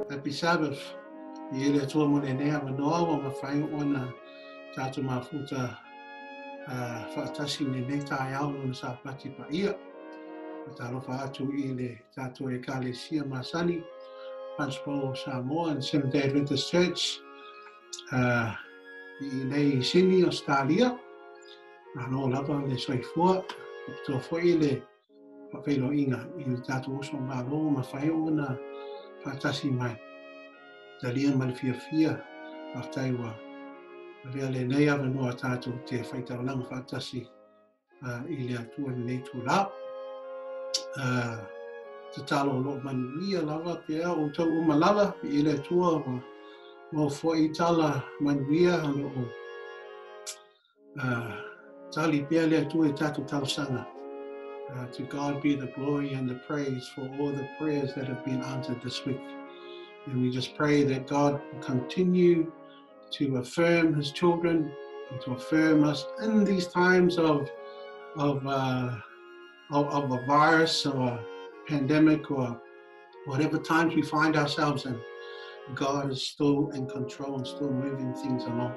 Happy Sabbath. I ele atua mo le nea manoa wa mawhai ona tātou mafuta whaatasi ne ne tāi au no sa pati pa ia. Tārofa atu I le tātou e Kalesia Masani, Principal Samoa and Seventh-day Adventist Church. I nei sini Australia. Ano lava le soifua. Tō fwoi le whawhailo inga I le tātou oso malo mawhai ona whaatasi mai. Dalia malfiafia Artaiwa. Rea le nei ava noa tātou te whaitaulanga whaatasi I le atua nei tūrā. Te talo lo manuia lava pia o tau uma lava I le atua mo fwoi tala manuia ano o tali pia le atua I tātou tausanga. To God be the glory and the praise for all the prayers that have been answered this week. And we just pray that God will continue to affirm His children and to affirm us in these times of a virus or a pandemic or whatever times we find ourselves in. God is still in control and still moving things along.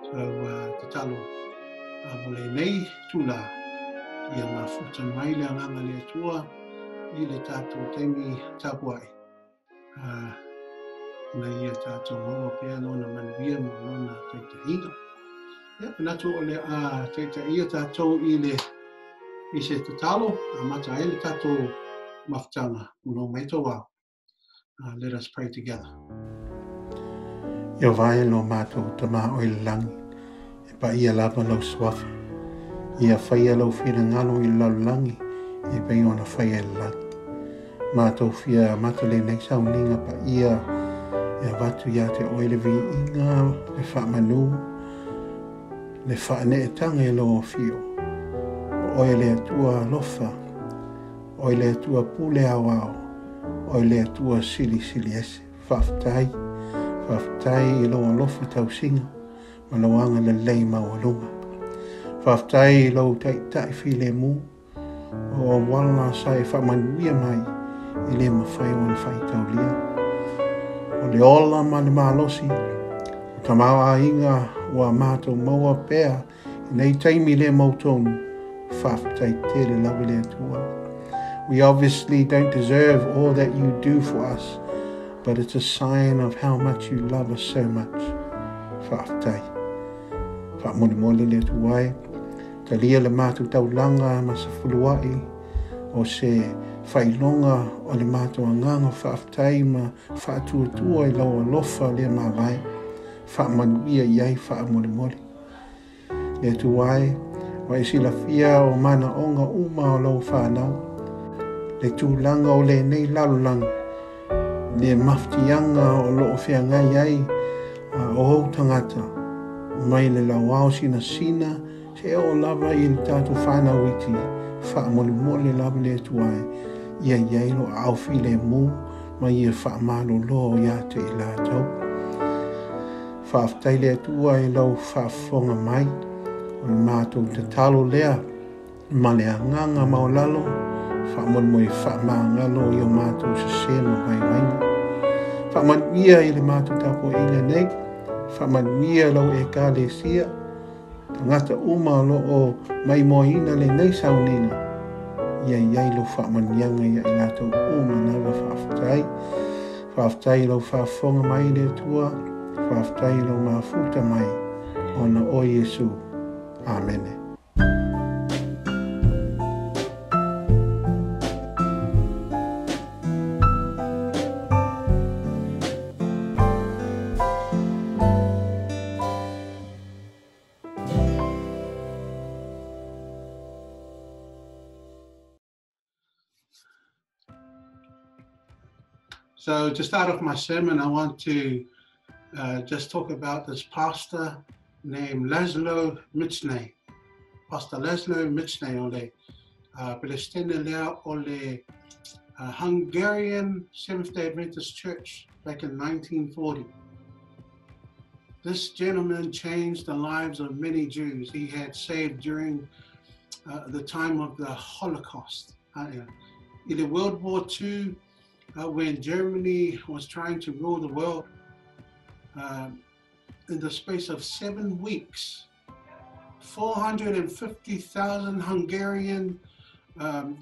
So, te talo, mole nei tula, ia mafuta mai le anganga le atua, I le tātou teimi tapuai. Na ia tātou maua pia lona manuia mo lona teitaiga. Ia penatu o le teitaia tātou I se tatalo, mata e le tātou mafutanga, uno meito wau. Let us pray together. Ia vai lo mātou tama o langi, e pa ia lava lau swafa. Ia whaia lau whina ngalo I lau langi, e pa ia ona whaia langi. Mātou whia mata le nei sauninga pa ia, e watu ia te oile vi inga, le whaamanu, le whaane e tanga lo o fio. Oile atua lofa, oile atua pule awao, oile atua sili ese, whaftai I lo alofa tausinga, malawanga le lei mawalunga. Whaftai I lo tai file mu, o wala sai whamanuia mai, I le mawhai wana whai taulia. O le ola ma le malosi, o tamawa inga wa mātou maua pēa, I nei taimi le mautonu, whaftai te le lawe le atua. We obviously don't deserve all that you do for us, but it's a sign of how much you love us so much. Whaftai. Whamone mole le tuai, ta lia le mātou taulanga ma sa fuluai, o se whailonga o le mātou anganga whaftai ma whaatuatua I lau alofa le mawai, whamanuia iai whamone mole. Le tuai, wa isi la fia o mana onga uma o lau whanau, le tūlanga o le nei lalolanga, le maftianga o loo whia ngai ai o hou tangata, mai le lawao sina se o lava I le tātou whanau iti, whaamole lava le tuai, ia iai lo awhi le mu, mai ia whaamalo lo ia te I la tau. Whaaftai le tuai lau whaafonga mai, o le mātou te talo lea, ma le anganga maolalo, whaamoi whaamangalo I o mātou se sema mai wainga. Whaamanuia I le mātou tapo inga nei, whaamanuia lau e Kalesia, tangata uma lo o mai moina le nei sauninga, ia iai lo whaamanianga ia I lātou uma nawa whaaftai lau whaafonga mai le tua, whaaftai lau mafuta mai, ona o Yesu. Amen. So to start off my sermon, I want to just talk about this pastor named Laszlo Michnei. Pastor Laszlo Michnei ole Palestina lea ole Hungarian Seventh-day Adventist Church back in 1940. This gentleman changed the lives of many Jews he had saved during the time of the Holocaust. In the World War II, when Germany was trying to rule the world, in the space of 7 weeks, 450,000 Hungarian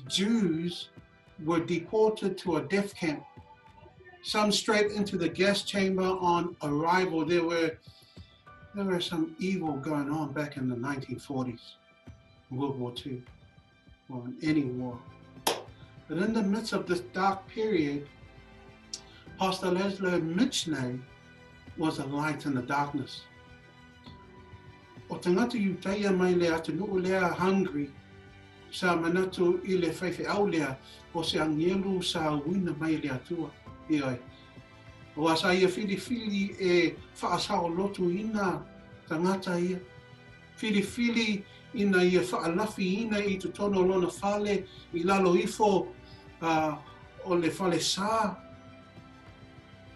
Jews were deported to a death camp, some straight into the gas chamber on arrival. There were some evil going on back in the 1940s, World War II, or in any war. But in the midst of this dark period, Pastor Laszlo Michnei was a light in the darkness. O tangata Iutaia mai le atu nuu lea Hungary, sa manatu I le whaiwhi au lea, o se angelu sa wina mai le atua. Ioi. O asa ia whiri e whaasao lotu ina tangata ia. Whiri ina ia whaalafi ina I tutono lona whale, I lalo ifo o le whale sā.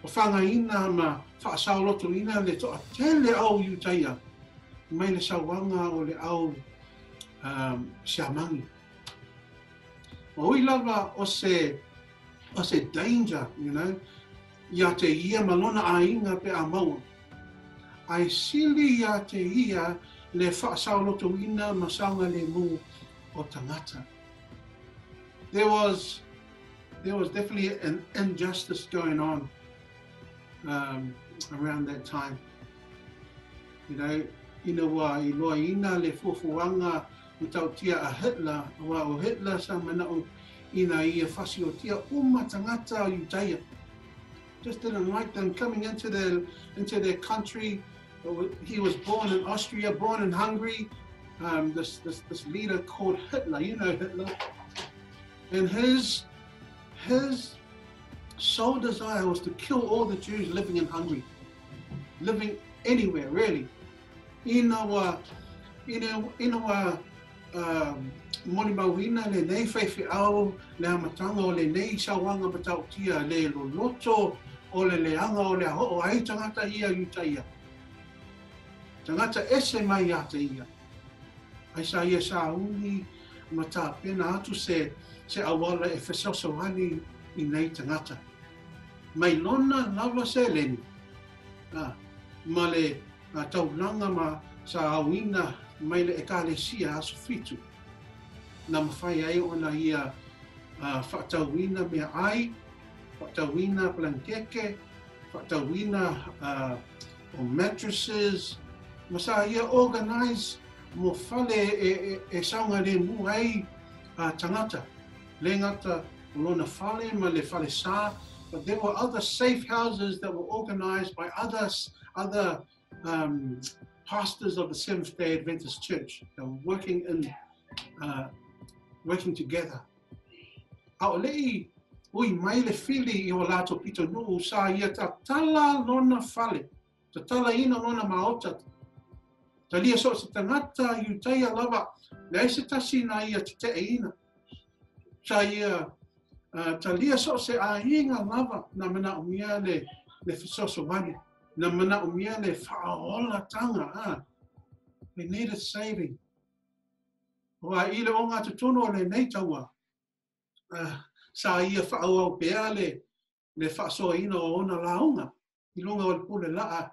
O whanga ina ma whaasao lotu ina le toa tele au Iutaia. Mai le sawanga o le au siamangi. O I lava o se danger, you know, ia te ia malona a inga pe a maua. Ai sili ia te ia le whaasao lotu ina ma saunga le mu o tangata. There was definitely an injustice going on around that time. You know, ina wa I loa ina le fuafuanga I tautia a Hitler, wa o Hitler sa manao ina ia whasi o tia tangata o Iutaia. Just didn't like them coming into their country. He was born in Austria, born in Hungary. This leader called Hitler, you know Hitler. And his sole desire was to kill all the Jews living in Hungary, living anywhere really. Ina wa moni mawina le nei whaiwhi au le amatanga o le nei sawanga matautia le loloto o le leanga o le ho ai tangata ia Iutaia. Tangata ese mai ata ia. Ai sa ia sa uni mata pena atu se awala e whesosawani I nei tangata. Mai lona lava se leni. Ma le taulanga ma sa awina mai le ekalesia aso fitu. Na mawhai ai ona ia whaatauina mea ai, whaatauina blankeke, whaatauina o mattresses. Masa ia organize mo whale e saunga le mu ai tangata. Le ngata lona whale ma le whale sā. But there were other safe houses that were organized by other pastors of the Seventh-day Adventist Church that were working together. Aolei, ui mai le fili I o lato pito nuu sa ia ta tala lona whale, ta tala ina lona maota. Ta lia so se tangata Iutaia lava, le aise tasi na ia te ina. Sa ia, ta lia so se a inga lava na mana umia le fisoso wani, na mana umia le whaola tanga. They needed saving. Wa I le o ngā tutono o le nei taua. Sa ia whaau pea le whaasoa ina o ona launga. I longa o le pule laa.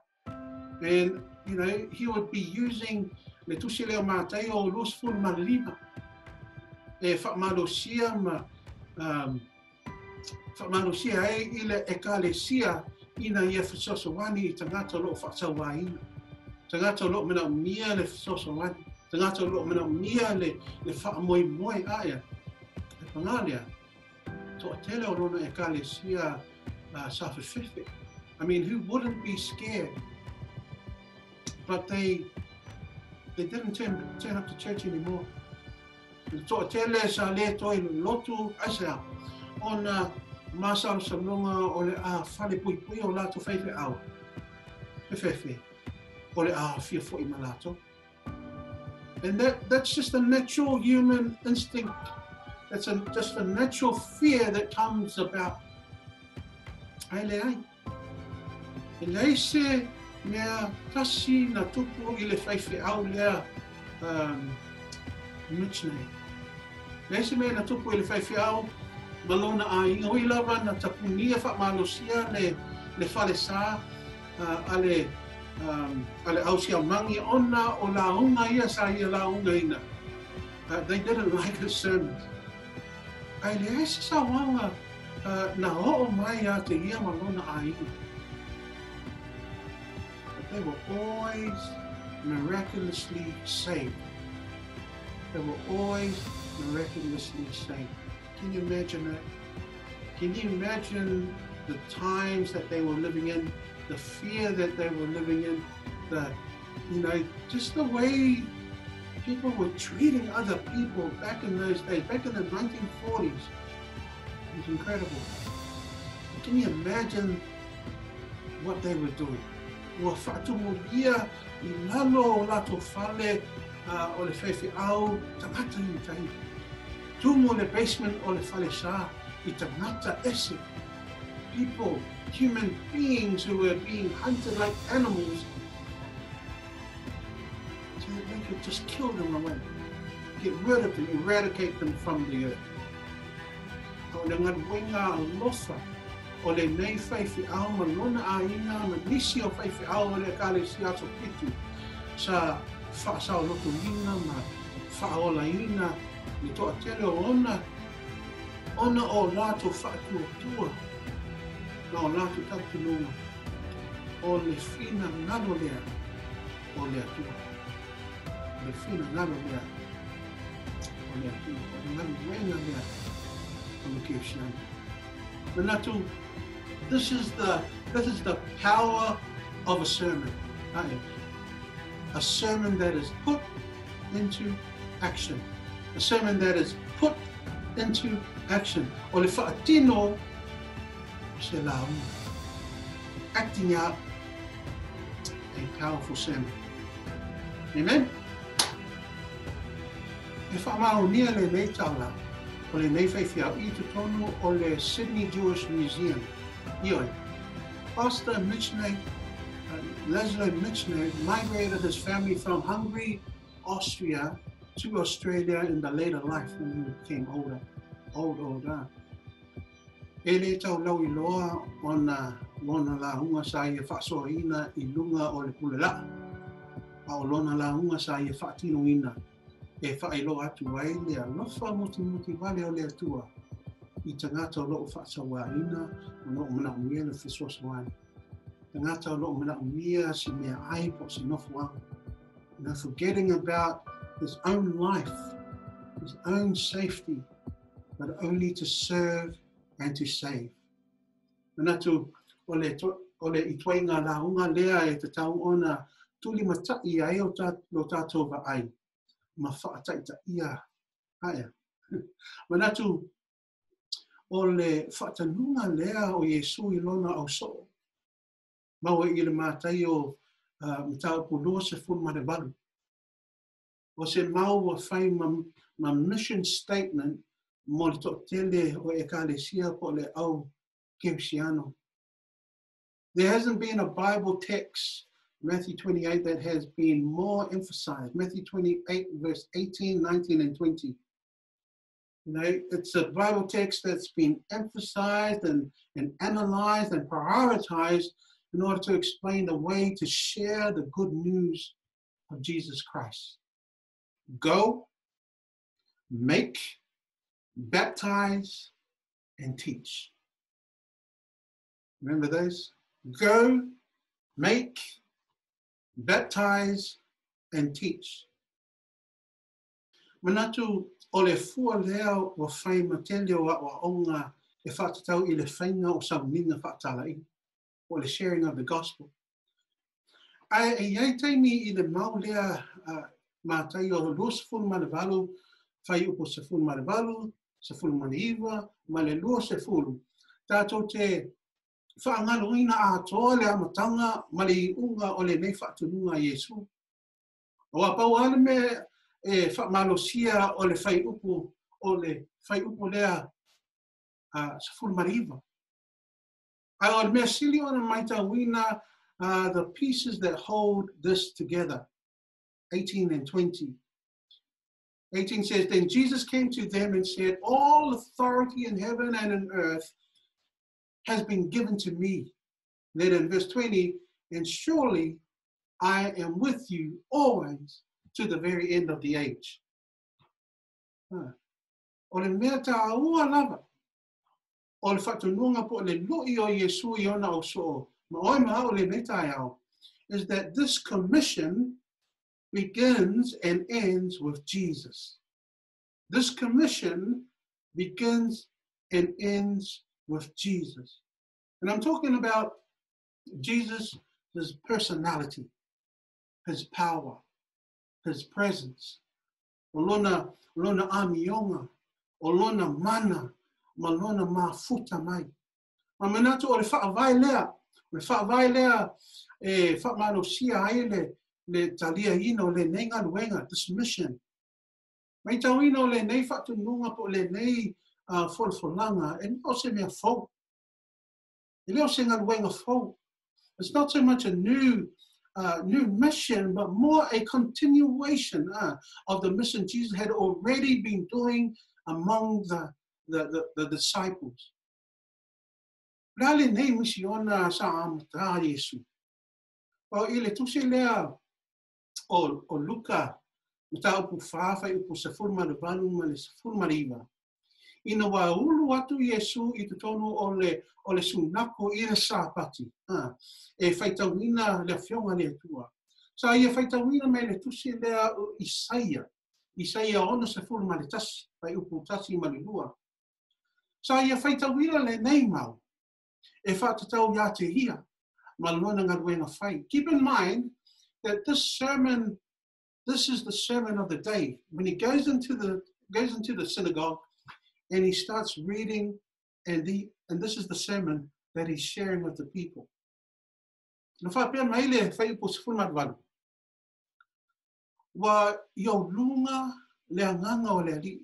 And, you know, he would be using le tusi leo mātai o lusful malima. E whaamalosia whaamalosia I le ekalesia ina ia whasosawani I tangata lo whaasawa ina. Tangata lo mena mia le whasosawani. Tangata lo mena mia le whaamoimoe aia. E pangalia. To tele o rona ekalesia sawhewhiwhi. I mean, who wouldn't be scared? But they didn't turn up to church anymore. To tele sa le toi lotu asa on Masal sa longa o le a fale pui pui o lato whaiwhi au. Whewhewhi. O le a fia fo I malato. And that's just a natural human instinct. That's just a natural fear that comes about. Ai le ai. E lei se mea tasi na tupu I le whaiwhi au lea Mitchney. Lei se mea na tupu I le whaiwhi au malona a inga hui lava na tapunia wha malosia le whale sā ale ausia mangi ona o la unga ia sa ia la unga ina. They didn't like his sermons. Ai le aise sa wanga na o mai a te ia malona a inga. But they were always miraculously saved. They were always miraculously saved. Can you imagine that? Can you imagine the times that they were living in, the fear that they were living in, just the way people were treating other people back in those days, back in the 1940s. It was incredible. Can you imagine what they were doing? Ua whaatumuria I lalo o lato whale o le whewhi au, tangata I tai. Tumo le basement o le whale sā, I tangata ese. People, human beings who were being hunted like animals, so that they could just kill them away, get rid of them, eradicate them from the earth. O le ngaruenga alofa, o le nei whaiwhi au malona a ina, ma nisi o whaiwhi au o le kale siato pitu, sa whaasao loto ina, ma whaola ina, ni toa tele o ona o lato whaatua tua, na o lato tatununga, o le whina ngalo lea, o le atua. Le whina ngalo lea, o le atua, o le ngaruenga lea, o le kiosiana. Manatu, this is the power of a sermon. A sermon that is put into action. A sermon that is put into action. O le whaatino se lau. Acting out a powerful sermon. Amen? E whaamaunia le nei taula, o le nei whaiwhiau I tutonu o le Sydney Jewish Museum. Ioi. Pastor Mitchney, Leslie Mitchney, migrated his family from Hungary, Austria, to Australia in the later life when he became older. Ele tau lau I loa ona la hunga sa ia whaasoaina I lunga o le pulela. A o lona la hunga sa ia whaatinoina e whaelo atu ai le alofa muti vale o le atua. I tangata o loo whaasawaina o loo mana umia le whisosawani. Tangata o loo mana umia si mea ai po si nofu au. Forgetting about his own life, his own safety, but only to serve and to save. Manatu, o le ituainga la unga lea e te tau ona tuli matai ai o lo tātou wa ai. Ma whaataita ia haia. Manatu, o le whaatanunga lea o Yesu I lona au so. Maua I le mātai o mtau pulua se fulmare walu. O se mau wa whai ma mission statement mo le tele o ekalesia po le au Kemsiano. There hasn't been a Bible text, Matthew 28, that has been more emphasized. Matthew 28, verse 18, 19, and 20. It's a Bible text that's been emphasized and analyzed and prioritized in order to explain the way to share the good news of Jesus Christ. Go, make, baptize, and teach. Remember those? Go, make, baptize, and teach. Manatu o le fua lea wa whai matele o wa onga e whaatatau I le whainga o sauninga whaatalai, o le sharing of the gospel. Ai iai taimi I le mau lea mātai o lua sefulu manawalu, whai upo sefulu manawalu, sefulu manaiwa, ma le lua sefulu. Tātou te whaangaloina atoa le amatanga mali unga o le nei whaatununga Iesu. O a pau ale me e whaamalosia o le whai upu lea sa fulmariva. Ai o le mea sili o na maita wina the pieces that hold this together. 18 and 20. 18 says, then Jesus came to them and said, all authority in heaven and in earth has been given to me. Then in verse 20, and surely I am with you always to the very end of the age. O le mea tā ua lava. O le whatununga po le lui o Yesu I ona o so. Ma oi maha o le mea tā iau. Is that this commission begins and ends with Jesus. This commission begins and ends with Jesus. And I'm talking about Jesus, his personality, his power, his presence. Olona amionga, olona mana, malona mafuta mai. Mamenato o le whaavai lea, e whaamalosia ai le talia ino le nenga luenga, this mission. Mai tau ino le nei whatununga po le nei folfolanga, e o se mea fau. E leo se ngā luenga fau. It's not so much a new mission, but more a continuation of the mission Jesus had already been doing among the disciples. Rale nei misiona sa amata Yesu. O ile tuse lea o Luka, mata upu whawhai upu se furma le vanu ma le se furma riva. Ina wa ulu atu Yesu I te tonu o le sunako I le sāpati. E whaitawina le whionga le atua. Sa ia whaitawina me le tusi lea Isaia. Isaia ona se furma le tasi, pai upu tasi ma le lua. Sa ia whaitawina le nei mau. E whātatau ia te hia. Ma lona ngā ruenga whai. Keep in mind that this is the sermon of the day. When he goes into the synagogue, and he starts reading, and this is the sermon that he's sharing with the people. Na whapea mai le whai upo sifuna matwalu. Wa iau lunga le anganga o le ali.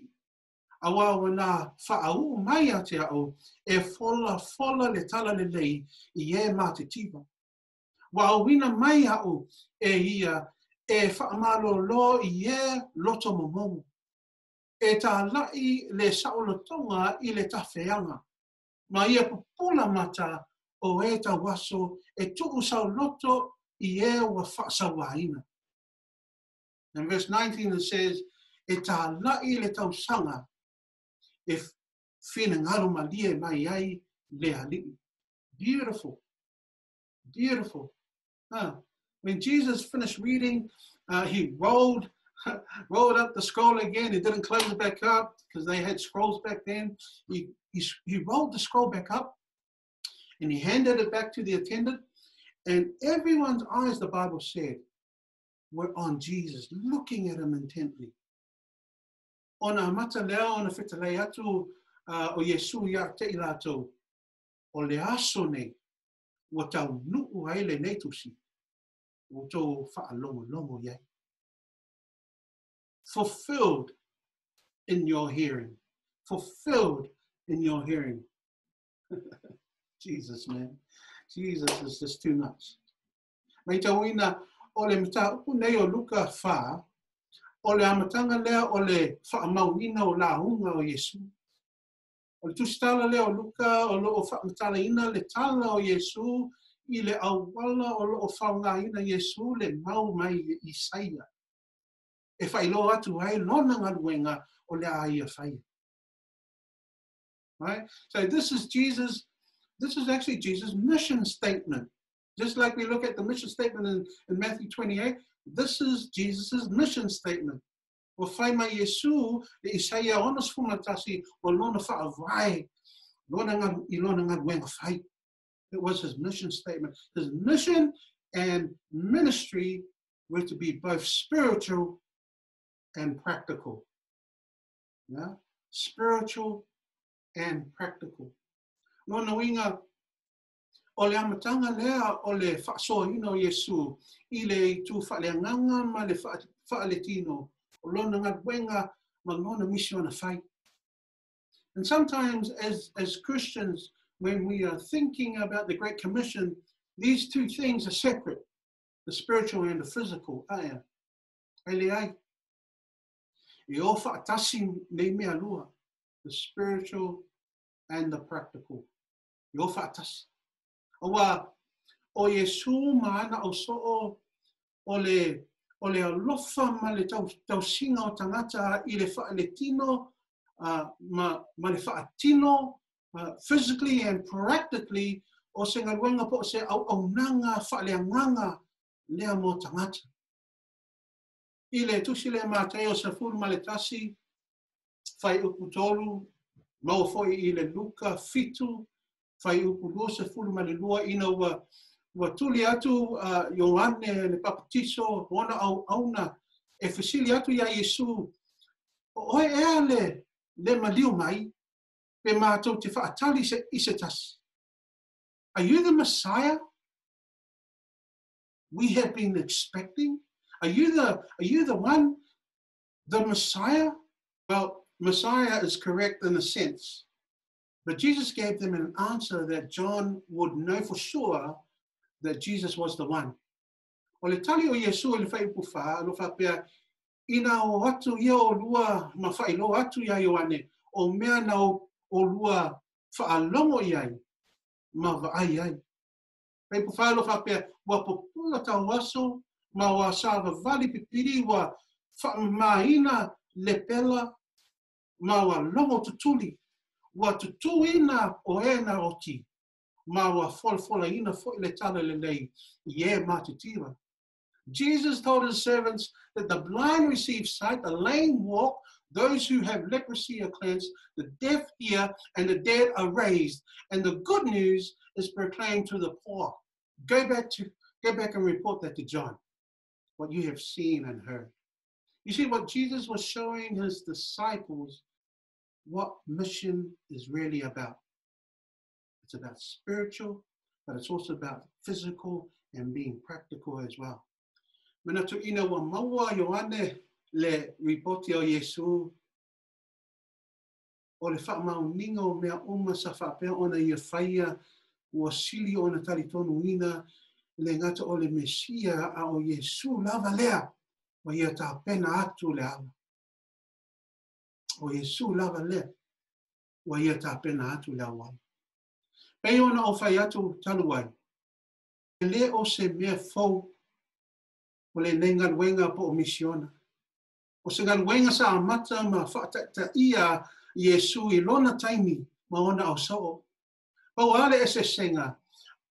Awa wana whaau mai a te au, e fola le tala le lei I e mā te tiva. Wa awina mai au e ia e whaamalo lo I e loto momomu. E tā lai le saolotonga I le tawheanga. Ma ia pupula mata o e ta waso e tuku sauloto I e wa whaasawaina. In verse 19 it says, e tā lai le tausanga e whina ngaro malie mai ai le ali'i. Beautiful. Beautiful. When Jesus finished reading, he rolled up the scroll again. He didn't close it back up because they had scrolls back then. He rolled the scroll back up and he handed it back to the attendant. And everyone's eyes, the Bible said, were on Jesus, looking at him intently. Ona mata leo ona whetalei atu o Yesu ia te ilato. O le aso nei, wa tau nuu ai le neitusi. O tō whaalongo iai. Fulfilled in your hearing. Fulfilled in your hearing. Jesus, man. Jesus is just too much. Mai tauina o le mata upu nei o Luka wha, o le amatanga lea o le whaamauina o la hunga o Yesu. O le tusitala lea o Luka o lo o whaamatalaina le tala o Yesu I le awala o lo o whaungaina Yesu le mau mai Isaia. E whailo atu ai lona ngaruenga o le aia whai. Right? So this is actually Jesus' mission statement. Just like we look at the mission statement in Matthew 28, this is Jesus' mission statement. O whai mai Yesu le Isaia onas fumatasi o lona whaavai, lona ngaruenga whai. It was his mission statement. His mission and ministry were to be both spiritual and practical. Yeah? Spiritual and practical. Lona winga o le amatanga lea o le whaasohina o Iesu I le tu whaaleanganga ma le whaaletino o lona ngadwenga ma lona misi ona whai. And sometimes as Christians, when we are thinking about the Great Commission, these two things are separate, the spiritual and the physical. Aia. Ele ai. E o whaatasi nei mea lua, the spiritual and the practical. E o whaatasi. Awa, o Iesu maana o so'o o le alofa ma le tausinga o tangata I le whaaletino, ma le whaatino, physically and practically, o se ngaluenga po se au nanga whaaleanganga lea mo tangata. I le tusi le mātai o se furu ma le tasi, whai upu tolu, mau foi I le luka fitu, whai upu lua se furu ma le lua ina ua tuli atu Ioane le papatiso, ona au auna, e fasili atu ia Iesu, oe ea le maliu mai, pe mātou te whaatali I se tasi. Are you the Messiah we have been expecting? Are you the one, the Messiah? Well, Messiah is correct in a sense, but Jesus gave them an answer that John would know for sure that Jesus was the one. O le tali o Iesu le whai upuwha, lo whapea, ina o atu ia o lua ma whailo atu ia Ioane, o mea na o lua whaalongo iai, ma vaai ai. Whai upuwha lo whapea, wa popula tau waso, ma wa sava vali pipiri wa whaamaina le pela, ma wa longo tutuli, wa tutuina o ena o ti, ma wa fola ina fo le tala le lei, ye matitira. Jesus told his servants that the blind receive sight, the lame walk, those who have leprosy are cleansed, the deaf hear, and the dead are raised. And the good news is proclaimed to the poor. Go back and report that to John, what you have seen and heard. You see, what Jesus was showing his disciples, what mission is really about. It's about spiritual, but it's also about physical and being practical as well. Mena tu ina wa maua Ioane le ripoti o Iesu o le whaamauninga o mea uma sa whapea ona ia whaia ua sili ona talitonu ina le ngata o le Mesia a o Iesu lava lea wa ia ta pena atu le ala. O Iesu lava lea wa ia ta pena atu le awai. Pei ona o whai atu taluai. Le o se mea fau o le nenga wenga po o misiona. O se ngalwenga sa amata ma whaatata ia Iesu I lona taimi ma ona o sao. Pau ale e se senga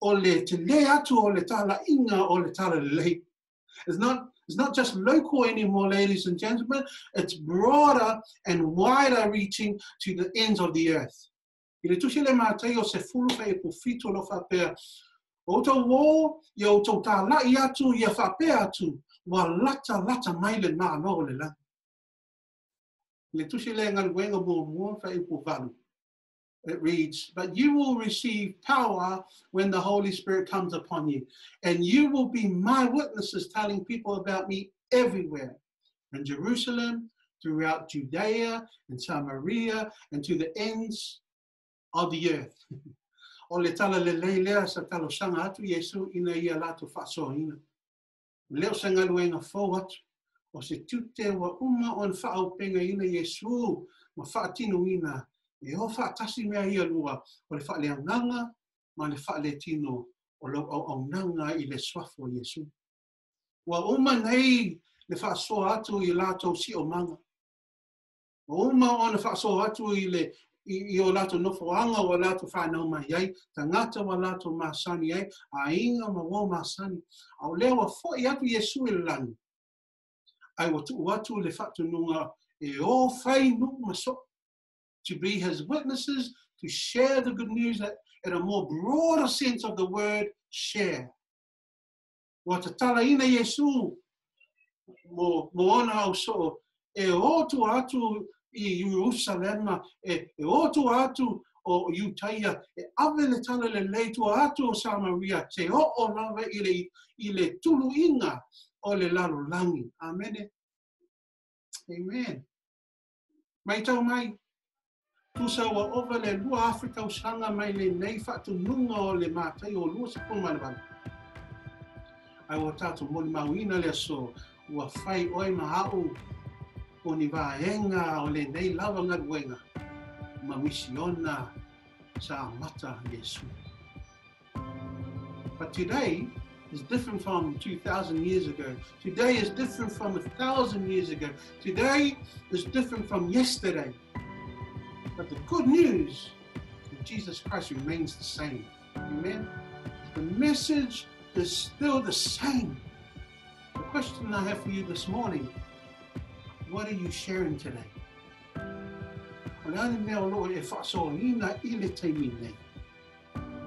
o le te le atu o le tala inga o le tala lei. It's not just local anymore, ladies and gentlemen. It's broader and wider reaching to the ends of the earth. I le tusi le mātai o se fulu whai e po fito lo whapea. O tau wō, I o tau tā lai atu, I a whapea atu, wa lata mai le maa no le lang. Le tusi le ngalwenga mua whai e po valu. It reads, but you will receive power when the Holy Spirit comes upon you, and you will be my witnesses telling people about me everywhere, in Jerusalem, throughout Judea and Samaria, and to the ends of the earth. O le tala le leilea sa talo sanga atu Iesu ina ia latu whaasoina. Leo sa ngaluenga fau atu, o se tute wa uma on whaaupenga ina Iesu, ma whaatino ina, e o whaatasi mea ia lua, o le whaaleanganga, ma le whaaletino, o lo au nanga I le swafo Iesu. Wa uma nei le whaasoa atu I lato si o manga. O uma o le whaasoa atu I o lato nofoanga o lato whanau mai ai, tangata wa lato masani ai, a inga ma wo masani. Au lewa fo I atu Iesu I langi. Ai watu le whatununga e o whai nuk maso. To be his witnesses, to share the good news that in a more broader sense of the word, share. Wa te tala ina Iesu, mo ona au so, e o tu atu I Jerusalem, e o tu atu o Utaia, e ave le tala le leitu atu o Samaria, te o lava i le tulu inga o le lalo langi. Amen. Amen. Mai tau mai, tusa wa ova le lua Afrika usanga mai le nei whatu nunga o le mātai o lua sa pumanabana. Ai o tātou moli mauina le so, ua whai oi mahau o ni vaenga o le nei lava ngaruenga. Ma misiona sa mata Yesu. But today is different from 2,000 years ago. Today is different from 1,000 years ago. Today is different from yesterday. But the good news of Jesus Christ remains the same. Amen. The message is still the same. The question I have for you this morning, what are you sharing today?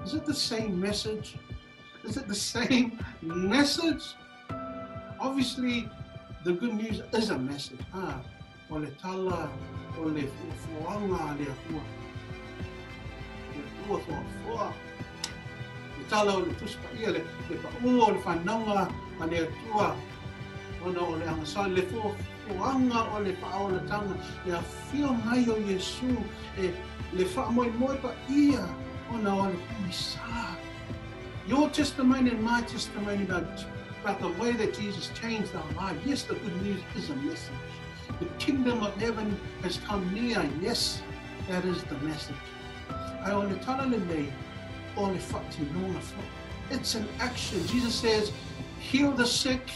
Is it the same message? Is it the same message? Obviously, the good news is a message. O le tala, o le fuanga, le akua. Le fuanga. Le tala o le tuspaia, le paua, o le whananga, a le atua. Ona o le angasa, le fuanga o le pao le tanga. Le a whio mai o Yesu, le wha moi pa ia. Ona o le kumisa. Your testimony and my testimony about the way that Jesus changed our life. Yes, the good news is a message. The kingdom of heaven has come near. Yes, that is the message. It's an action. Jesus says, heal the sick,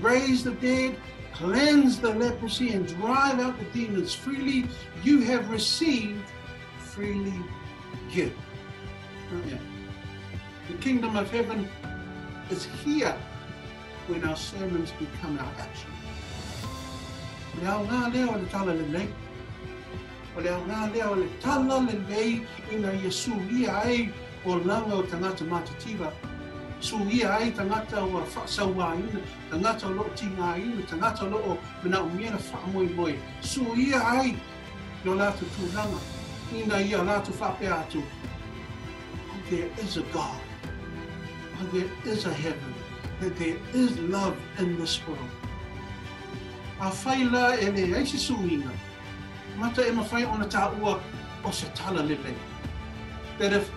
raise the dead, cleanse the leprosy, and drive out the demons. Freely you have received, freely give. Yeah. The kingdom of heaven is here when our sermons become our action. Leo ngā leo le tala le lei. O leo ngā leo le tala le lei ina Yesu ia ai o langa o tangata matativa. Su ia ai tangata o whaasaua ina, tangata o loo tinga ina, tangata o loo mina umiena whaamoi moi. Su ia ai yo latu tūlanga, ina ia latu whape atu. There is a God. There is a heaven, that there is love in this world. A whaila e le eise suinga, mata e mawhai ona tāua o se tala lele. That if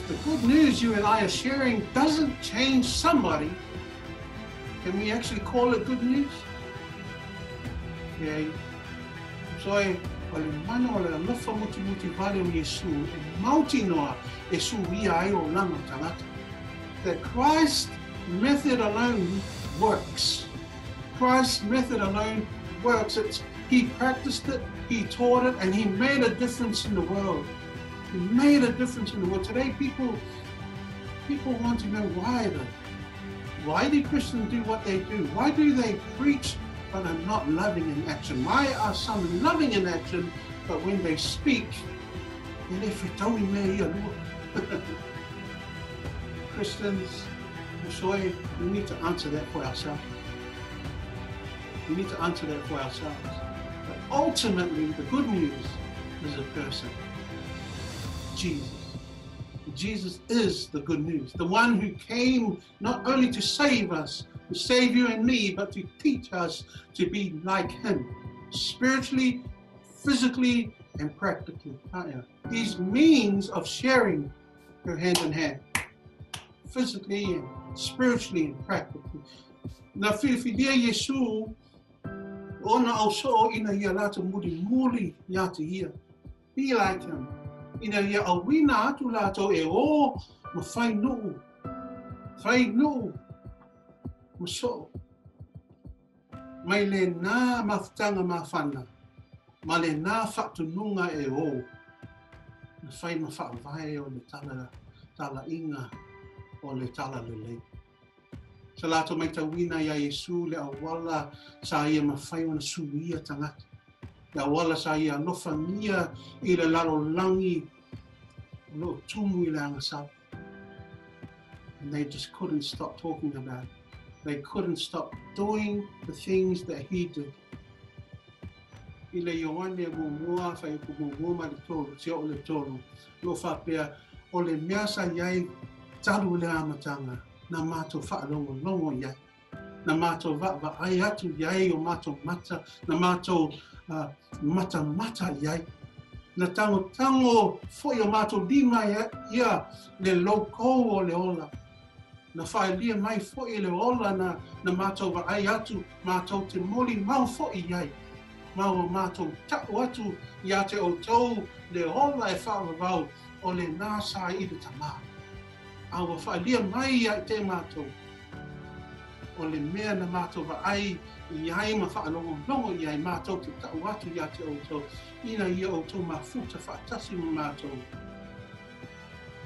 the good news you and I are sharing doesn't change somebody, can we actually call it good news? Yeah. So o le mana o le alofa muti vale o Yesu, e mauti noa e su ia ai o langa tangata. That Christ's method alone works. Christ's method alone works. He practiced it, he taught it, and he made a difference in the world. He made a difference in the world. Today, people want to know why do Christians do what they do? Why do they preach but are not loving in action? Why are some loving in action, but when they speak, Christians, we need to answer that for ourselves. We need to answer that for ourselves. But ultimately, the good news is a person, Jesus. Jesus is the good news, the one who came not only to save us, to save you and me, but to teach us to be like him, spiritually, physically, and practically. These means of sharing go hand in hand, physically and spiritually and practically. Na whiwhidia Yesu, ona au so ina ia lata muli yata ia. Be like him. Ina ia au wina atu lato e o ma whai nuu, ma so. Mai le nā mawhtanga mawhana, ma le nā whatununga e o. Na whai ma whaawai o le tala inga o le tala lelei. Sa lato mai tawina ia Yesu le awala sa ia mawhai o na suia tangata. Le awala sa ia alofangia I le lalo langi lo tumu I le angasau. And they just couldn't stop talking about it. They couldn't stop doing the things that he did. I le Ioane mua whai ku mua le tolu, te o le tolu. Lo whapea o le measa iai taru le amatanga na mātou whaalongo iai. Na mātou wa ai atu iai o mātou mata, na mātou mata iai. Na tango foi o mātou lima ia le loko o le ola. Na whaelia mai foi le ola na mātou wa ai atu, mātou te moli mau foi iai. Mau mātou tapu atu ia te o tau le ola e whaawawau o le nāsa i le tamā. Awa whaelia mai ia te mātou. O le mea na mātou wa ai iai ma whaalongo iai mātou te tau atu ia te o tau. Ina ia o tau mafuta whaatasi mo mātou.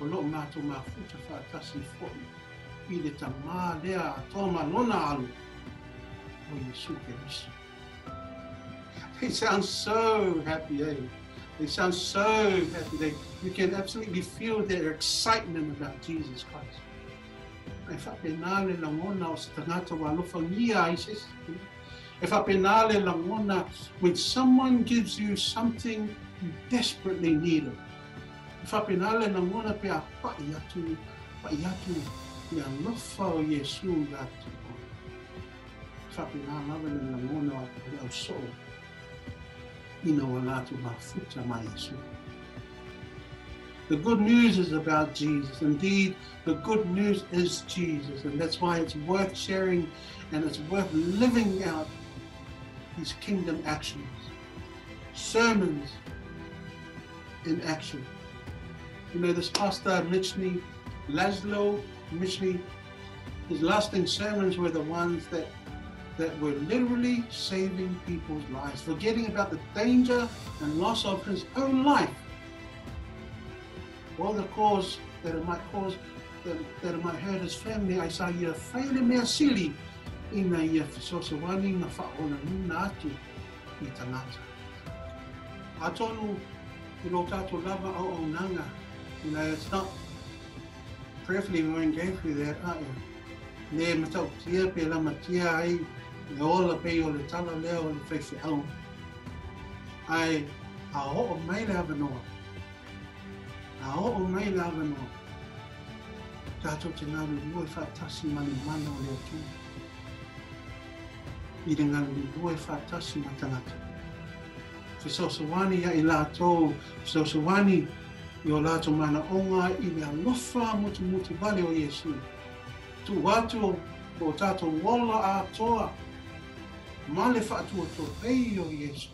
O loo mātou mafuta whaatasi foi. I le tamā lea tōma lona alu. O Yesu Keriso. They sound so happy, eh? They sound so happy. You can absolutely feel their excitement about Jesus Christ. E whapenale langona o se tangata wa alofangia ISIS. E whapenale langona when someone gives you something you desperately need. E whapenale langona pe a pai atu ia lofa o Yesu gatu. E whapenale langona o so. Ina walatu mafuta ma Yesu. The good news is about Jesus. Indeed, the good news is Jesus. And that's why it's worth sharing and it's worth living out these kingdom actions. Sermons in action. You know, this pastor Michny, Laszlo Michny, his lasting sermons were the ones that were literally saving people's lives, forgetting about the danger and loss of his own life. Or the cause that it might cause, that it might hurt his family. I saw ia whaile mea sili ina ia whisosawani na whaona nuna atu I tangata. A tonu I lo tātou lava au au nanga. You know, it's not, prayerfully we won't go through that, Ne matau tia pe lama tia ai, ne ola pe o le tala leo o le whaiwhi au. Ai, a ho o mai le avanoa. A o mai lava no. Tātou te ngaru lua whaatasi mani mana o leo tū. I re ngaru lua whaatasi ma tangata. Whisosawani ia I lātou, whisosawani I o lātou mana onga I le alofa mutu vale o Yesu. Tu watu o tātou wola a toa. Ma le whaatua tō pei o Yesu.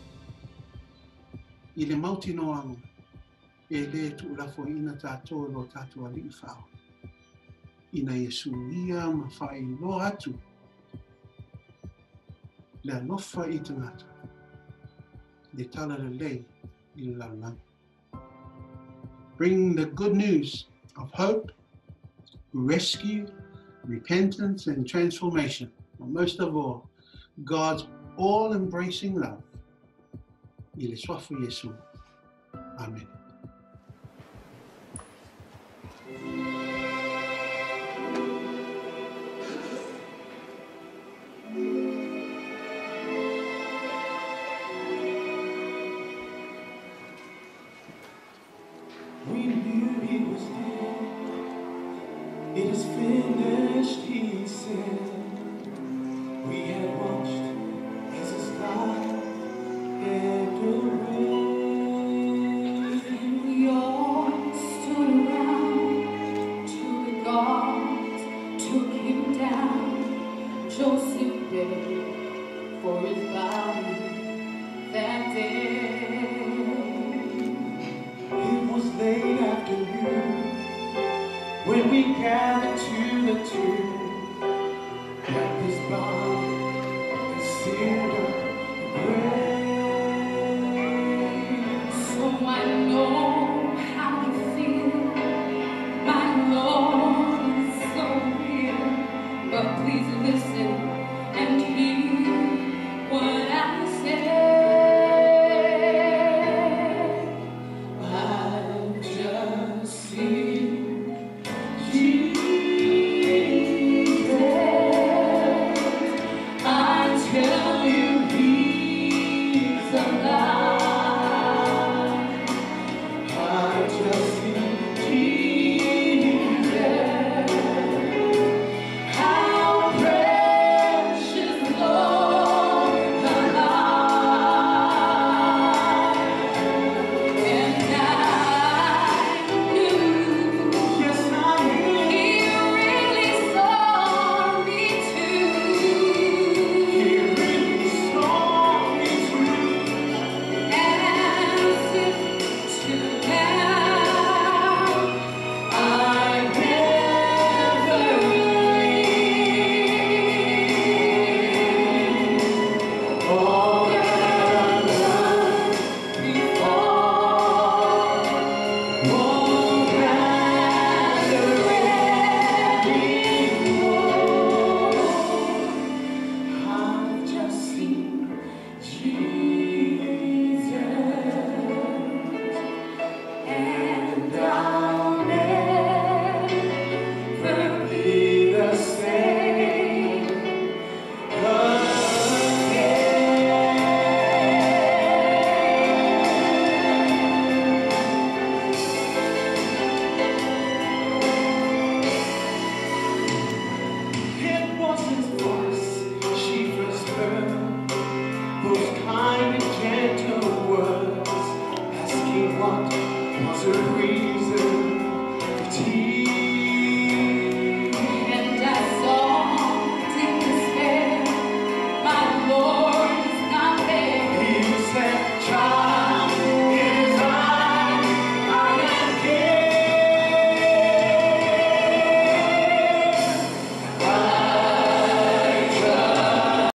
I le mauti no ango. E le tu lafo ina tātou lo tātou ali I whao. Ina Yesu ia ma whai lo atu. Le alofa I tangata. Le tala le lei I lalang. Bring the good news of hope, rescue, repentance and transformation. And most of all, God's all-embracing love. I le swafu Yesu. Amen. We knew He was dead. It is finished, He said. We had watched as His life ebbed away. We all stood around till the guards took Him down. Joseph begged for His body that day. It was late afternoon when we gathered to the tomb, and His body is sealed up the grave. So I know how you feel, my Lord is so real. But please listen and hear what I say. I've just seen Jesus. I tell you, He's alive. victory.